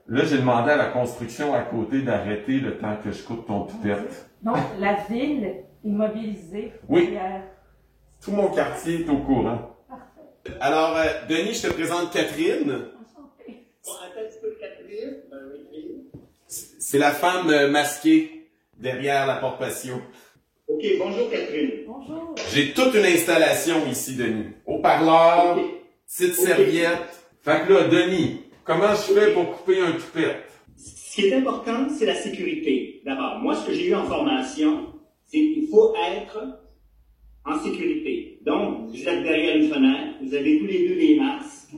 Là, j'ai demandé à la construction à côté d'arrêter le temps que je coupe ton toupette. Donc, la ville est mobilisée. Oui. Tout mon quartier est au courant. Parfait. Alors, Denis, je te présente Catherine. Enchantée. Bon, attends un petit peu, Catherine. Oui. C'est la femme masquée derrière la porte patio. OK, bonjour, Catherine. Bonjour. J'ai toute une installation ici, Denis. Haut-parleur, OK. petite serviette. Fait que là, Denis, comment je fais pour couper un toupette? Ce qui est important, c'est la sécurité. D'abord, moi, ce que j'ai eu en formation, c'est qu'il faut être en sécurité. Donc, vous êtes derrière une fenêtre, vous avez tous les deux des masques.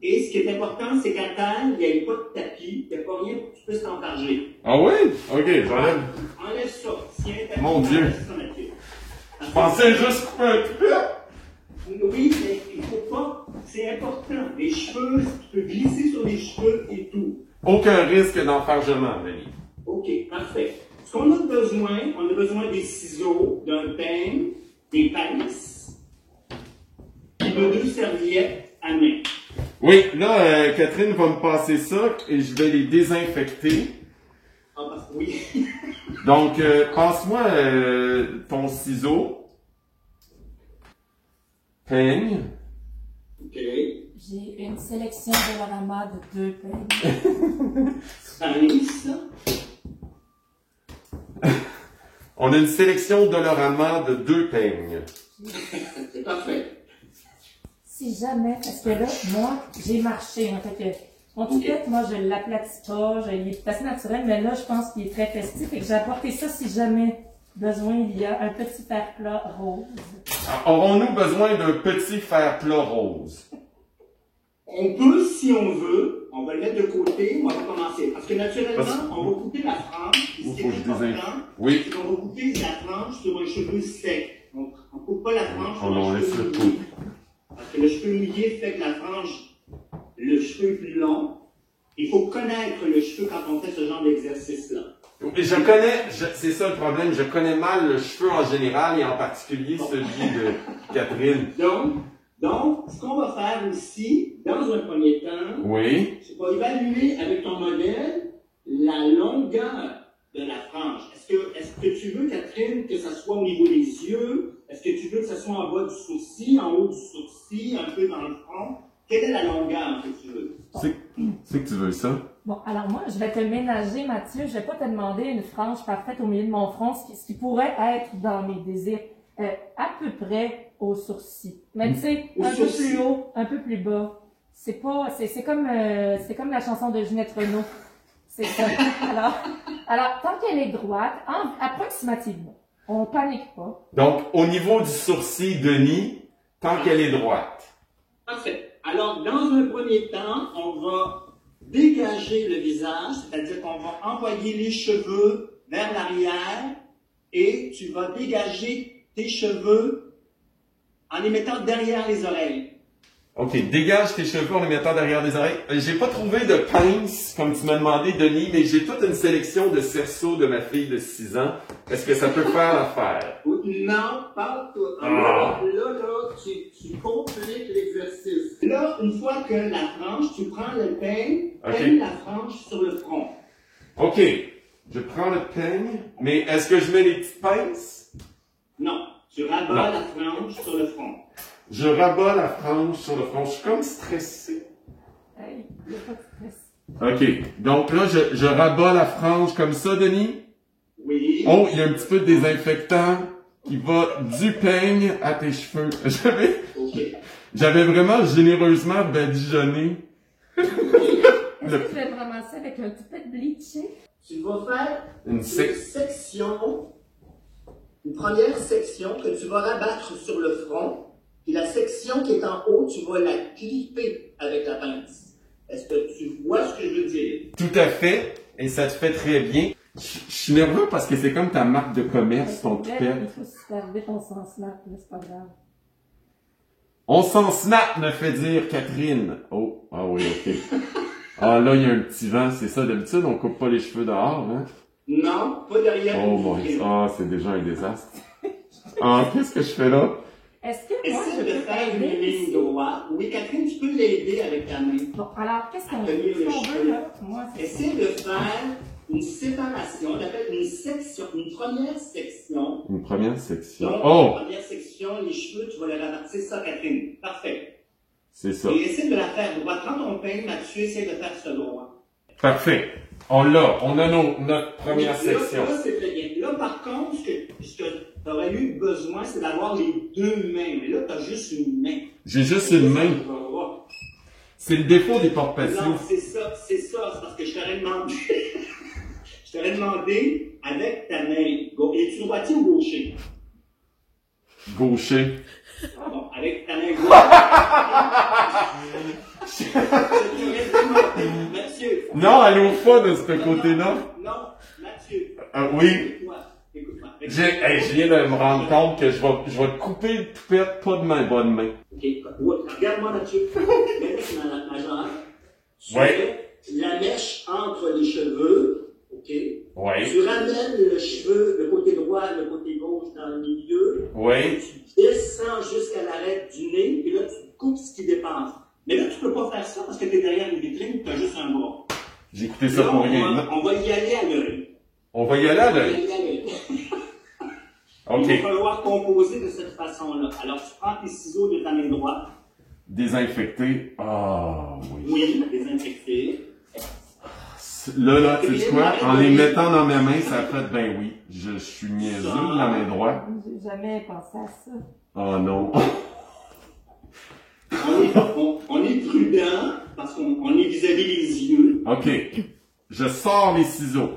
Et ce qui est important, c'est qu'à terre, il n'y ait pas de tapis, il n'y a pas rien pour que tu puisses t'enfarger. Ah oui? OK, j'enlève. Enlève ça. S'il y a un tapis, Mon Dieu. enlève ça, Mathieu. Je pensais juste couper un toupette. Oui, mais il faut pas. C'est important. Les cheveux, tu peux glisser sur les cheveux et tout. Aucun risque d'enfargement, Denis. OK, parfait. Ce qu'on a besoin, on a besoin des ciseaux, d'un peigne, des pinces, et de 2 serviettes à main. Oui, là, Catherine va me passer ça et je vais les désinfecter. Ah, parce que oui. Donc, passe-moi ton ciseau. Peigne. OK. J'ai une sélection de Dollarama de 2 peignes. Pince. On a une sélection Dollarama de 2 peignes. C'est parfait. Si jamais, parce que là, moi, j'ai marché, en fait. Mon toupette, moi, je l'aplatis pas, il est assez naturel, mais là, je pense qu'il est très festif et que j'ai apporté ça si jamais besoin, il y a un petit fer plat rose. Aurons-nous besoin d'un petit fer plat rose? On peut, si on veut, on va le mettre de côté, on va commencer. Parce que naturellement, on va couper la frange. Où Ce qui faut que est je désinfecte? important, Oui. c'est qu'on va couper la frange sur un cheveu sec. Donc, on ne coupe pas la frange sur On un laisse cheveu le mouillé. Parce que le cheveu mouillé fait que la frange, le cheveu est plus long. Il faut connaître le cheveu quand on fait ce genre d'exercice-là. Je connais, c'est ça le problème, je connais mal le cheveu en général et en particulier celui de Catherine. Donc, ce qu'on va faire aussi, dans un premier temps, Oui. c'est qu'on va évaluer avec ton modèle la longueur de la frange. Est-ce que tu veux, Catherine, que ça soit au niveau des yeux? Est-ce que tu veux que ça soit en bas du sourcil, en haut du sourcil, un peu dans le front? Quelle est la longueur que tu veux? C'est que tu veux ça? Bon, alors moi, je vais te ménager, Mathieu. Je vais pas te demander une frange parfaite au milieu de mon front, ce qui pourrait être dans mes désirs, à peu près au sourcil. Mais tu sais, un peu plus haut, un peu plus bas. C'est comme la chanson de Ginette Renault. C'est ça. Alors, tant qu'elle est droite, approximativement, on panique pas. Donc, au niveau du sourcil, Denis, tant qu'elle est droite. Parfait. Alors, dans un premier temps, on va dégager le visage, c'est-à-dire qu'on va envoyer les cheveux vers l'arrière et tu vas dégager tes cheveux en les mettant derrière les oreilles. OK, dégage tes cheveux en les mettant derrière les oreilles. J'ai pas trouvé de pince, comme tu m'as demandé, Denis, mais j'ai toute une sélection de cerceaux de ma fille de 6 ans. Est-ce que ça peut faire l'affaire? Non, pas tout. Ah. Là, tu compliques l'exercice. Là, une fois que la frange, tu prends le peigne, peigne la frange sur le front. OK, je prends le peigne, mais est-ce que je mets les petites pinces? Non, tu rabats la frange sur le front. Je rabats la frange sur le front. Je suis comme stressé. Hey, il n'y a pas de stress. OK, donc là, je rabats la frange comme ça, Denis? Oui. Oh, il y a un petit peu de désinfectant qui va du peigne à tes cheveux. J'avais vraiment généreusement badigeonné. Est-ce que tu vas te ramasser avec un toupette bleaché? Tu vas faire Une section, une première section que tu vas rabattre sur le front, puis la section qui est en haut, tu vas la clipper avec la pince. Est-ce que tu vois ce que je veux dire? Tout à fait, et ça te fait très bien. Je suis nerveux parce que c'est comme ta marque de commerce, ton toupette. Il faut super vite, on s'en snap, mais c'est pas grave. On s'en snap, me fait dire Catherine. Oh, ah oui, OK. Ah là, il y a un petit vent, c'est ça. D'habitude, on coupe pas les cheveux dehors, hein? Non, pas derrière. Oh mon Dieu, ah, c'est déjà un désastre. Ah, qu'est-ce que je fais là? Est-ce que moi, je de faire une ligne droite. Oui, Catherine, tu peux l'aider avec ta main. Bon, alors, qu'est-ce qu'on Tenir les veut, cheveux. là? Moi, c'est ça. Essaie de faire une séparation, on appelle une section, une première section. Une première section. Donc, Oh! la première section, les cheveux, tu vas les ramasser. C'est ça, Catherine. Parfait. C'est ça. Et essaie de la faire droite. Prends ton pain, Mathieu, essaie de faire ça droit. Parfait. On l'a. On a notre première Là, section. Là, c'est très bien. Là, par contre, ce que tu aurais eu besoin, c'est d'avoir les deux mains. Mais là, tu as juste une main. J'ai juste une main. C'est le défaut des porte-patios. Non, c'est ça. C'est parce que je t'aurais demandé. Je t'aurais demandé avec ta main. Es-tu droitier ou gaucher? Gaucher. Bon, avec ta main gauche. Je t'aurais demandé, Mathieu. Non, allons pas de ce côté-là. Non, Mathieu. Oui. Écoute-moi. Je viens de me rendre compte que je vais te couper le toupette, pas de ma bonne main. Ok, regarde-moi, Mathieu. Mets ma jambe. Tu mets la mèche entre les cheveux. Ok. Oui. Tu ramènes le cheveu, le côté droit, le côté gauche dans le milieu. Oui. Tu descends jusqu'à l'arête du nez, et là, tu coupes ce qui dépasse. Mais là, tu peux pas faire ça parce que tu es derrière une vitrine, tu as juste un bras. J'ai écouté ça Là, pour rien. on va y aller à l'œil. On va y aller à l'œil. Il OK. va falloir composer de cette façon-là. Alors, tu prends tes ciseaux de ta main droite. Désinfecté. Ah, oui. Oui, désinfecter. Là, tu sais quoi? En les mettant dans ma main, ça a fait, ben oui. Je suis niaiseux de la main droite. J'ai jamais pensé à ça. Oh non. On est prudent parce qu'on est vis-à-vis des yeux. OK. Je sors les ciseaux.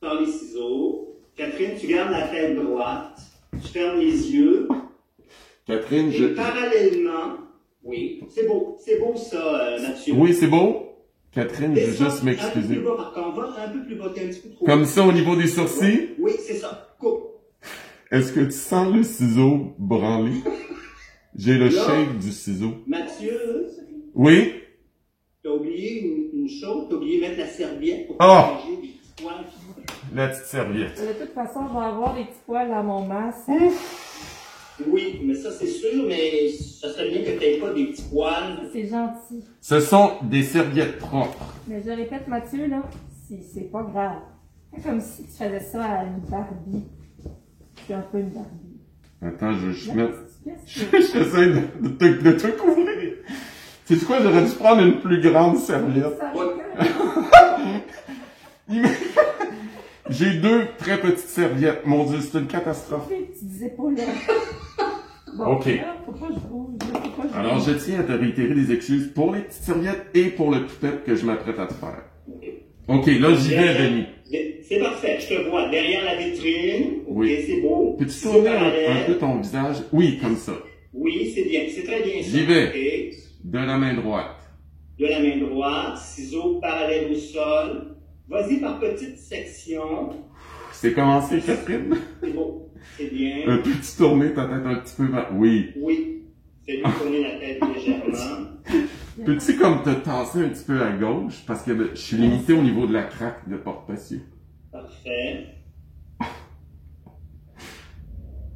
Tu sors les ciseaux. Catherine, tu gardes la tête droite. Tu fermes les yeux. Catherine, Et parallèlement, oui, c'est beau ça, Mathieu. Oui, c'est beau. Catherine, je veux Descends juste un peu m'excuser. plus bas, par contre, va un peu plus bas, t'es un petit peu trop. Comme ça au niveau des sourcils? Oui, c'est ça. Coupe. Est-ce que tu sens le ciseau branler? J'ai le shape du ciseau. Mathieu, Oui? t'as oublié une chose, t'as oublié de mettre la serviette pour Ah! protéger les petits poils. La petite serviette. De toute façon, je vais avoir des petits poils dans mon masque. Oui, mais ça c'est sûr, mais ça serait bien que t'aies pas des petits poils. C'est gentil. Ce sont des serviettes propres. Mais je répète, Mathieu, là, c'est pas grave. C'est comme si tu faisais ça à une Barbie. Je suis un peu une Barbie. Attends, je vais juste mettre... Qu'est-ce que J'essaie de te couvrir. C'est quoi, j'aurais dû prendre une plus grande serviette. ça J'ai deux très petites serviettes. Mon Dieu, c'est une catastrophe. Des petites épaulettes. Bon, OK. là, faut pas que je bouge. Faut pas que je Alors, bouge. je tiens à te réitérer des excuses pour les petites serviettes et pour le toupette que je m'apprête à te faire. OK, là, j'y vais, Denis. C'est parfait, je te vois derrière la vitrine. Oui. Ok, c'est beau. Peux-tu C'est tourner parallèle. un peu ton visage? Oui, comme ça. Oui, c'est bien, c'est très bien ça. J'y vais. Ok. De la main droite. De la main droite, ciseaux parallèles au sol. Vas-y par petites sections. C'est commencé, Catherine? C'est beau, c'est bien. Peux-tu tourner ta tête un petit peu vers... Oui. Oui, fais-lui tourner la tête légèrement. Peux-tu comme te tasser un petit peu à gauche? Parce que je suis limité au niveau de la craque de porte-patio. Parfait.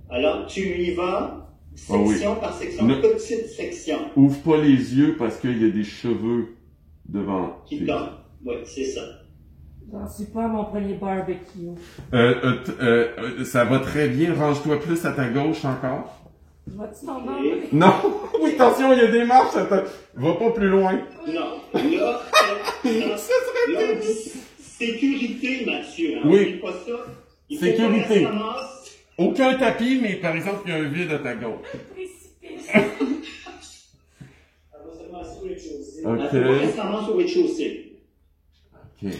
Alors, tu y vas, section par section, petite section. Ouvre pas les yeux parce qu'il y a des cheveux devant. Qui tombent. Oui, c'est ça. J'en suis pas à mon premier barbecue. Ça va très bien. Range-toi plus à ta gauche encore. Vas-tu tomber? Non! Oui, attention, il y a des marches. Va pas plus loin. Non, là, là, on dit sécurité, Mathieu. Hein, Oui. oublie pas ça. Il faut Sécurité. pas qu'elle se ramasse. Aucun tapis, mais par exemple, il y a un vide à ta gauche. Précipice. Elle va se ramasser au rez-de-chaussée. Ok. Elle faut pas qu'elle se ramasse au rez-de-chaussée. Ok.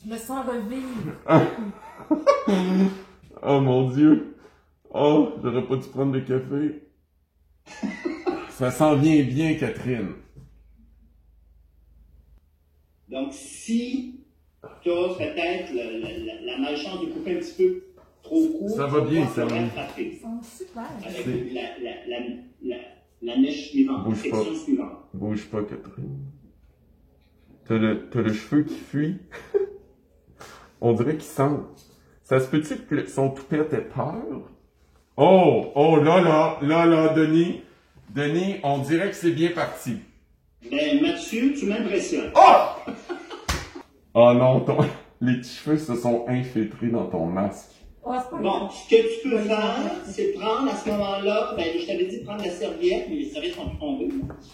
Je me sens revivre. Oh mon Dieu. Oh, j'aurais pas dû prendre le café. Ça s'en vient bien, Catherine. Donc, si tu as peut-être la malchance de couper un petit peu trop court, Ça va bien, ça va bien. frapper Ils sont super. avec la mèche suivante, Bouge section pas. suivante. Bouge pas, Catherine. T'as le cheveu qui fuit. On dirait qu'il sent. Ça se peut-tu que son toupette ait peur? Oh, là, Denis. Denis, on dirait que c'est bien parti. Ben, Mathieu, tu m'impressionnes. Oh! Oh non, les cheveux se sont infiltrés dans ton masque. Oh, c'est pas Bon, grave. ce que tu peux faire, c'est prendre à ce moment-là, ben, je t'avais dit de prendre la serviette, mais les serviettes sont tombées.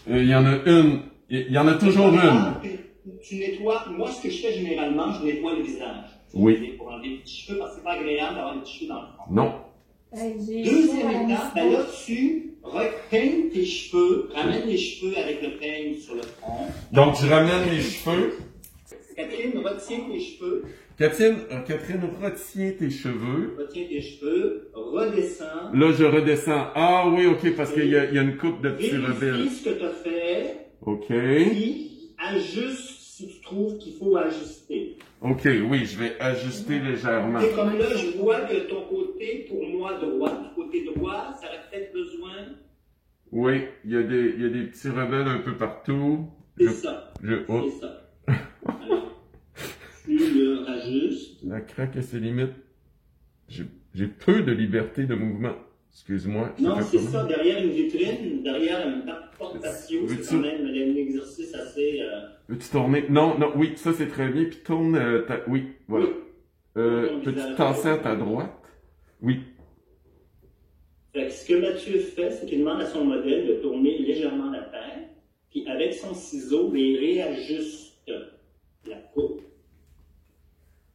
Il y en a une. Il y en a toujours une. Tu nettoies, moi, ce que je fais généralement, je nettoie le visage. Oui. Pour enlever les petits cheveux, parce que c'est pas agréable d'avoir des petits cheveux dans le front. Non. Hey, j'ai Deuxième chaud à la étape, ben là, moustache. tu repeignes tes cheveux, ramène les cheveux avec le peigne sur le front. Donc, je ramène les cheveux. Catherine, retiens tes cheveux, Catherine, retiens tes cheveux. redescends. Là, je redescends. Ah oui, ok, parce qu'il y a une coupe de petits rebelles. Vérifie ce que tu as fait, Ok. puis ajuste si tu trouves qu'il faut ajuster. Ok, oui, je vais ajuster légèrement. Et comme là, je vois que ton côté, pour moi, droit, du côté droit, ça aurait peut-être besoin. Oui, il y a des petits rebelles un peu partout. C'est ça. Oh, C'est ça. Alors, tu le rajustes. la craque à ses limites. J'ai peu de liberté de mouvement. Excuse-moi. Non, fait c'est comment? ça. Derrière une vitrine, derrière un porte-patio, c'est Veux-tu- quand même un exercice assez. Veux-tu tourner? Non, non, oui, ça c'est très bien. Puis tourne oui, voilà. Ton Peux-tu visage. tasser à ta droite? Oui. Fait que ce que Mathieu fait, c'est qu'il demande à son modèle de tourner légèrement la tête, puis avec son ciseau, ben, il réajuste la coupe.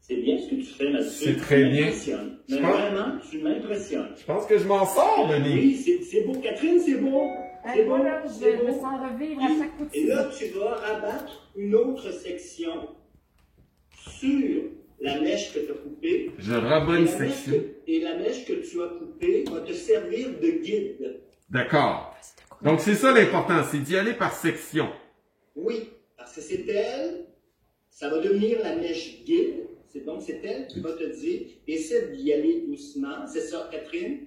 C'est bien ce que tu fais, Mathieu. C'est très Tu bien. m'impressionnes. Je Mais pense- vraiment, tu m'impressionnes. Je pense que je m'en sors, Denis. Oui, c'est beau. Catherine, c'est beau. Hey, C'est beau. voilà, C'est je me beau. sens revivre à chaque coup de Et là, ciseau. tu vas rabattre une autre section sur la mèche que tu as coupée. Je rabats une Et la mèche section. et la mèche que tu as coupée va te servir de guide. D'accord. Donc c'est ça l'important, c'est d'y aller par section. Oui, parce que c'est elle, ça va devenir la mèche guide. C'est elle qui va te dire, essaie d'y aller doucement. C'est ça, Catherine.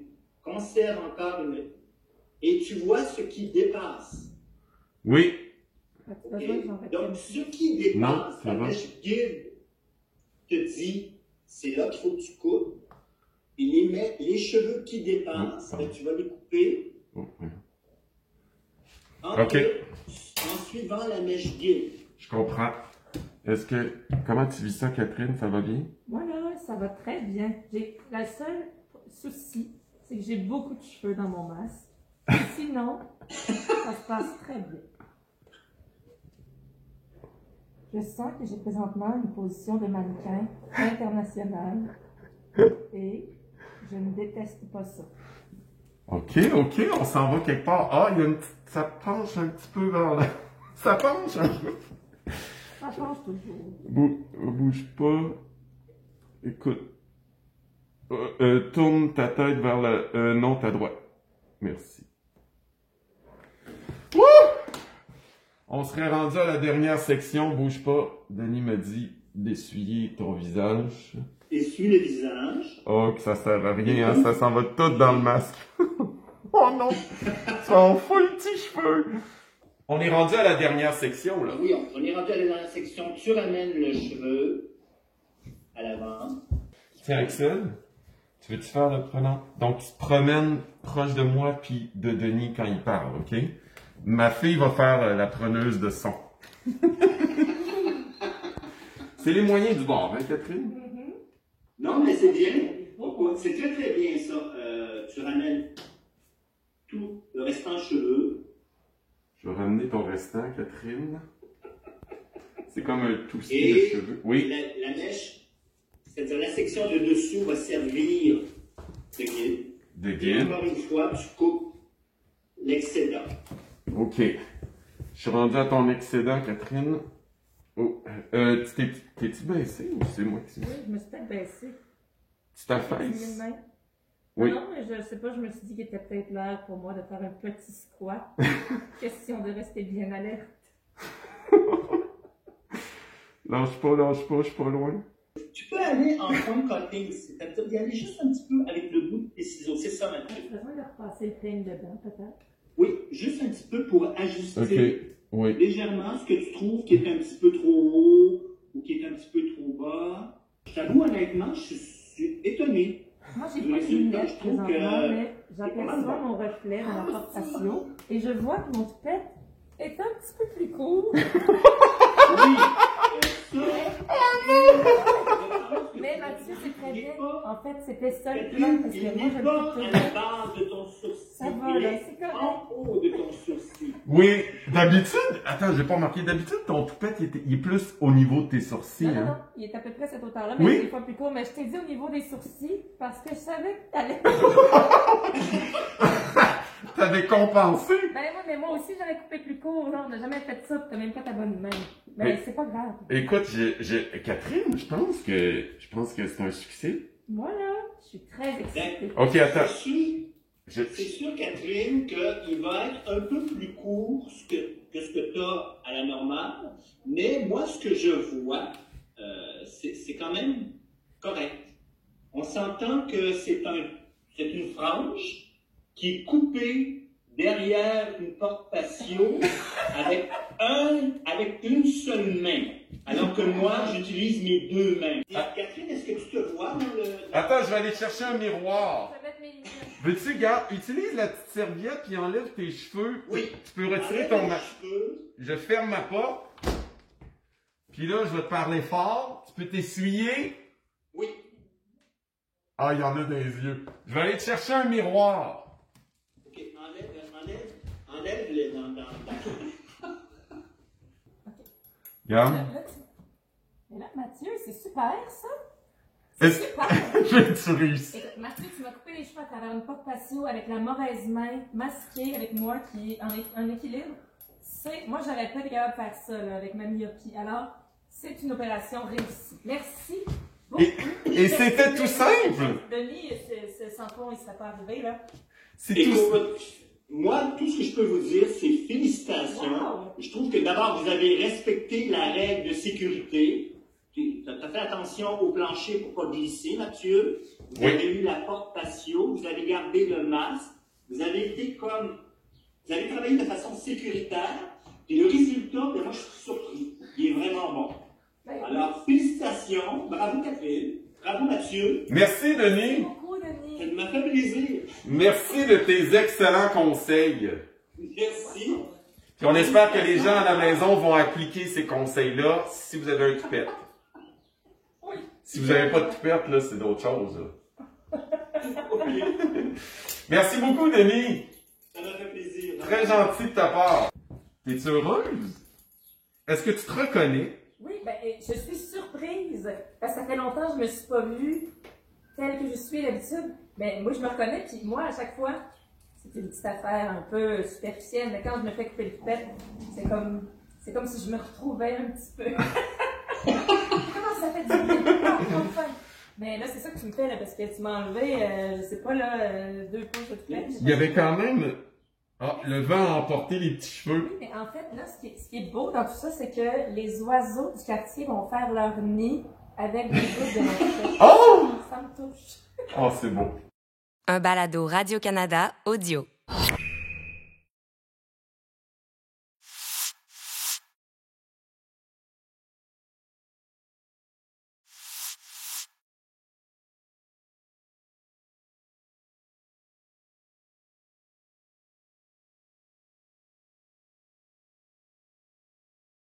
Conserve encore une. Et tu vois ce qui dépasse. Oui. As-tu Ok? besoin que j'en retienne Donc, plus? ce qui dépasse, Non, ça la va. mèche guide te dit, c'est là qu'il faut que tu coupes. Et les cheveux qui dépassent, Oh, ben, tu vas les couper. Oh, oui. Entre- Ok. En suivant la mèche guide. Je comprends. Comment tu vis ça, Catherine? Ça va bien? Voilà, ça va très bien. Le seul souci, c'est que j'ai beaucoup de cheveux dans mon masque. Sinon, ça se passe très bien. Je sens que j'ai présentement une position de mannequin internationale et je ne déteste pas ça. Ok, on s'en va quelque part. Ah, ça penche un petit peu vers là. Ça penche un peu. Ça change toujours. Bouge pas. Écoute. Tourne ta tête vers non, ta droite. Merci. Wouh! On serait rendu à la dernière section. Bouge pas. Denis me dit d'essuyer ton visage. Essuie le visage. Oh, que ça sert à rien, hein? Ça s'en va tout dans le masque. Oh non! Ça en fout les petits cheveux! On est rendu à la dernière section, là. Oui, on est rendu à la dernière section. Tu ramènes le cheveu à l'avant. Tiens, Axel, tu veux-tu faire le prenant? Donc, tu te promènes proche de moi puis de Denis quand il parle, OK? Ma fille va faire la preneuse de son. C'est les moyens du bord, hein, Catherine? Non, mais c'est bien. C'est très très bien ça. Tu ramènes tout le restant cheveux. Je vais ramener ton restant, Catherine. C'est comme un toussi de Et cheveux. Oui. la mèche, c'est-à-dire la section de dessous va servir de guide. De Et guide. encore une fois, tu coupes l'excédent. OK. Je suis rendu à ton excédent, Catherine. Oh, t'es-tu baissé ou c'est moi qui suis... Oui, je me suis peut-être baissée. Tu J'ai t'affaisses? mis une main. Oui. Non, mais je sais pas, je me suis dit qu'il était peut-être l'heure pour moi de faire un petit squat. Question de rester bien alerte. Lâche pas, je suis pas loin. Tu peux aller en front cutting, c'est-à-dire d'y aller juste un petit peu avec le bout de tes ciseaux. C'est ça, J'ai Mathieu. besoin de repasser le peigne dedans, peut-être. Oui, juste un petit peu pour ajuster OK, oui. légèrement ce que tu trouves qui est un petit peu trop haut ou qui est un petit peu trop bas. Je t'avoue, honnêtement, je suis étonné. Moi, j'ai Le pas de résultat, lunettes je trouve présentement, que mais c'est pas mal j'aperçois bon. mon reflet dans la porte patio Et je vois que mon toupette est un petit peu plus court. Oui, Mais Mathieu, c'est très bien. En fait, c'était ça le Catherine, plan, parce il que moi, n'est je pas le à fais la base de ton sourcil. Ça va, Il là, est c'est correct. en haut de ton sourcil. Oui, d'habitude, attends, j'ai pas remarqué, d'habitude, ton toupette, il est plus au niveau de tes sourcils, Non, non, hein. non, il est à peu près à cette hauteur-là, mais Oui? il est des fois plus court. Mais je t'ai dit au niveau des sourcils, parce que je savais que t'allais... T'avais compensé. Ben oui, mais moi aussi, j'aurais coupé plus court. Non, on n'a jamais fait ça, t'as même pas ta bonne main. Mais c'est pas grave. Écoute, Catherine, je pense que c'est un succès. Moi, là, je suis très excitée. Ok, attends. C'est sûr, Catherine, qu'il va être un peu plus court que ce que tu as à la normale, mais moi, ce que je vois, c'est quand même correct. On s'entend que c'est une frange qui est coupée derrière une porte patio avec une seule main, alors que moi, j'utilise mes deux mains. Catherine, est-ce que tu te vois dans le... Attends, je vais aller chercher un miroir. Je vais mettre mes lunettes. Veux-tu, garde, utilise la petite serviette puis enlève tes cheveux. Oui. Tu peux retirer Enlève ton les masque. cheveux. Je ferme ma porte. Puis là, je vais te parler fort. Tu peux t'essuyer. Oui. Ah, il y en a dans les yeux. Je vais aller te chercher un miroir. Ok, enlève-le dans... Regarde. Mais là, Mathieu, c'est super, ça. Est-ce Super. que tu réussis? Écoute, Mathieu, tu m'as coupé les cheveux à travers une porte patio avec la mauvaise main, masquée avec moi qui est en équilibre. Moi, j'aurais pas été capable de faire ça là, avec ma myopie. Alors, c'est une opération réussie. Merci beaucoup. Et c'était tout simple. Denis, sans fond, il serait pas arrivé, là. C'est tout simple. Moi, tout ce que je peux vous dire, c'est félicitations. Wow. Je trouve que d'abord, vous avez respecté la règle de sécurité. Tu as fait attention au plancher pour pas glisser, Mathieu. Vous avez eu la porte patio, vous avez gardé le masque. Vous avez travaillé de façon sécuritaire. Et le résultat, ben, moi, je suis surpris. Il est vraiment bon. Alors, félicitations. Bravo, Catherine. Bravo, Mathieu. Merci, Denis. Beaucoup, Denis. Ça m'a fait plaisir. Merci de tes excellents conseils. Merci. Puis on espère que les gens à la maison vont appliquer ces conseils-là si vous avez un toupette. Oui. Si vous n'avez pas de toupette, là, c'est d'autres choses. Là. Merci beaucoup, Denis. Ça m'a fait plaisir. Très gentil de ta part. Es-tu heureuse? Est-ce que tu te reconnais? Oui, ben, je suis surprise. Parce que ça fait longtemps que je me suis pas vue telle que je suis d'habitude. Mais moi, je me reconnais, puis moi, à chaque fois, c'est une petite affaire un peu superficielle, mais quand je me fais couper le toupette, c'est comme si je me retrouvais un petit peu. Comment ça fait du bien? Enfin. Mais là, c'est ça que tu me fais, là, parce que tu m'as enlevé, je sais pas, là, 2 pouces de toupette. Il y avait quand même... Ah, le vent a emporté les petits cheveux. Oui, mais en fait, là, ce qui est beau dans tout ça, c'est que les oiseaux du quartier vont faire leur nid avec des gouttes de ma tête. Oh! Ça me touche. Oh, c'est beau. Un balado Radio-Canada audio.